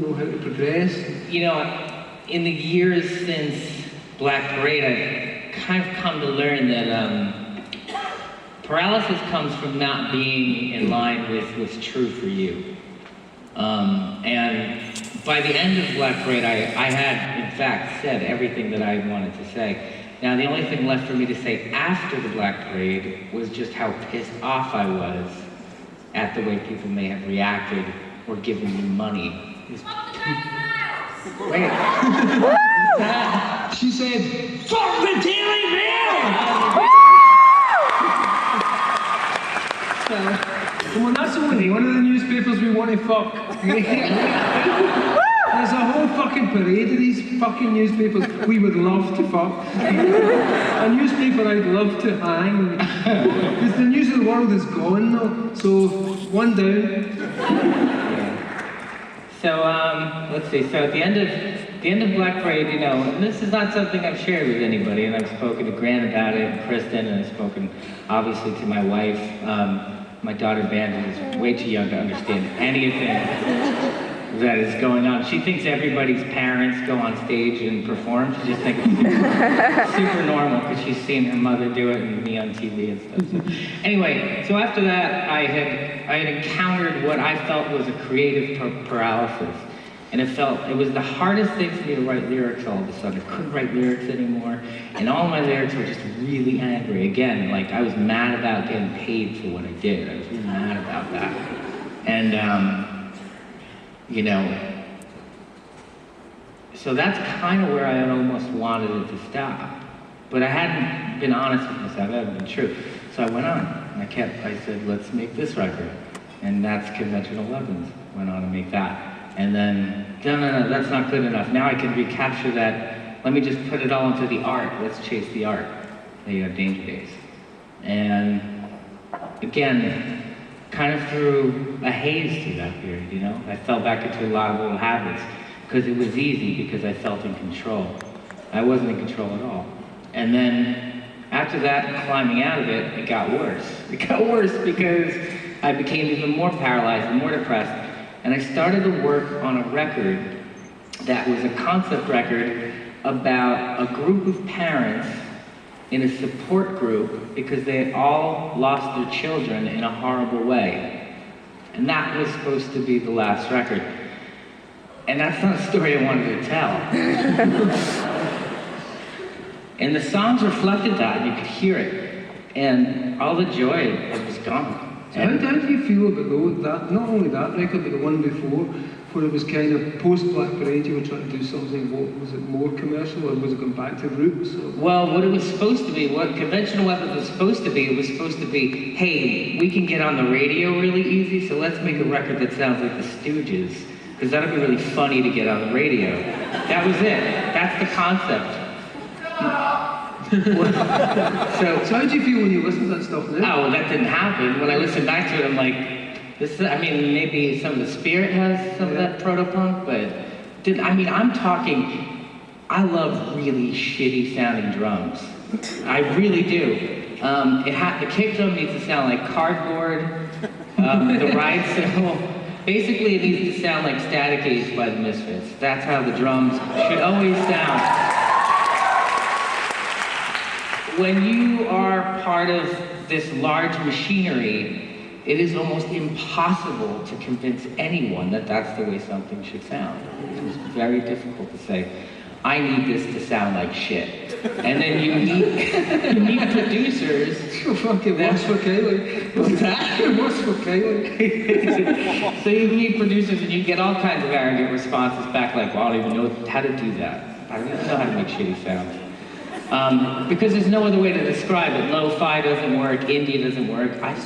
Know how to progress? You know, in the years since Black Parade, I've kind of come to learn that paralysis comes from not being in line with what's true for you. And by the end of Black Parade, I had, in fact, said everything that I wanted to say. Now, the only thing left for me to say after the Black Parade was just how pissed off I was at the way people may have reacted or given me money. Wait. She said, "Fuck the Daily Mail!" Come on, that's only one of the newspapers we want to fuck. There's a whole fucking parade of these fucking newspapers we would love to fuck. A newspaper I'd love to hang. Because the news of the world is gone though, so one down. So let's see. So at the end of Black Parade, you know, and this is not something I've shared with anybody, and I've spoken to Grant about it, and Kristen, and I've spoken obviously to my wife. My daughter Bandit is way too young to understand anything that is going on. She thinks everybody's parents go on stage and perform. She just thinks it's super normal because she's seen her mother do it and me on TV and stuff. So, anyway, so after that, I had encountered what I felt was a creative paralysis. And it was the hardest thing for me to write lyrics all of a sudden. I couldn't write lyrics anymore. And all my lyrics were just really angry. Again, like I was mad about getting paid for what I did. I was really mad about that. And, you know, so that's kind of where I almost wanted it to stop. But I hadn't been honest with myself, I hadn't been true. So I went on, and I said, let's make this record. And that's Conventional Weapons, went on to make that. And then, no, that's not good enough. Now I can recapture that. Let me just put it all into the art. Let's chase the art. There you have Danger Days. And again, kind of through a haze through that period, you know? I fell back into a lot of old habits because it was easy because I felt in control. I wasn't in control at all. And then after that, climbing out of it, it got worse. It got worse because I became even more paralyzed and more depressed. And I started to work on a record that was a concept record about a group of parents in a support group because they had all lost their children in a horrible way. And that was supposed to be the last record. And that's not a story I wanted to tell. And the songs reflected that, and you could hear it. And all the joy, it was gone. So how do you feel about that? Not only that record, but the one before, where it was kind of post-Black Parade, you were trying to do something, was it more commercial, or was it going back to roots? Or? Well, what it was supposed to be, what Conventional Weapons was supposed to be, it was supposed to be, hey, we can get on the radio really easy, so let's make a record that sounds like the Stooges, because that'll be really funny to get on the radio. That was it. That's the concept. So how do you feel when you listen to that stuff now? Oh, well, that didn't happen. When I listen back to it, I'm like, this. I mean, maybe some of the spirit has some of that proto-punk, but I'm talking, I love really shitty sounding drums. I really do. The kick drum needs to sound like cardboard, the ride cymbal. Basically, it needs to sound like Static Age by the Misfits. That's how the drums should always sound. When you are part of this large machinery, it is almost impossible to convince anyone that that's the way something should sound. It's very difficult to say, I need this to sound like shit. And then you need producers. Fucking worse for Kylie. What's that? Worse for Kylie. So you need producers and you get all kinds of arrogant responses back like, well, I don't even know how to do that. I don't even know how to make shitty sounds. Because there's no other way to describe it. Lo-fi doesn't work, indie doesn't work.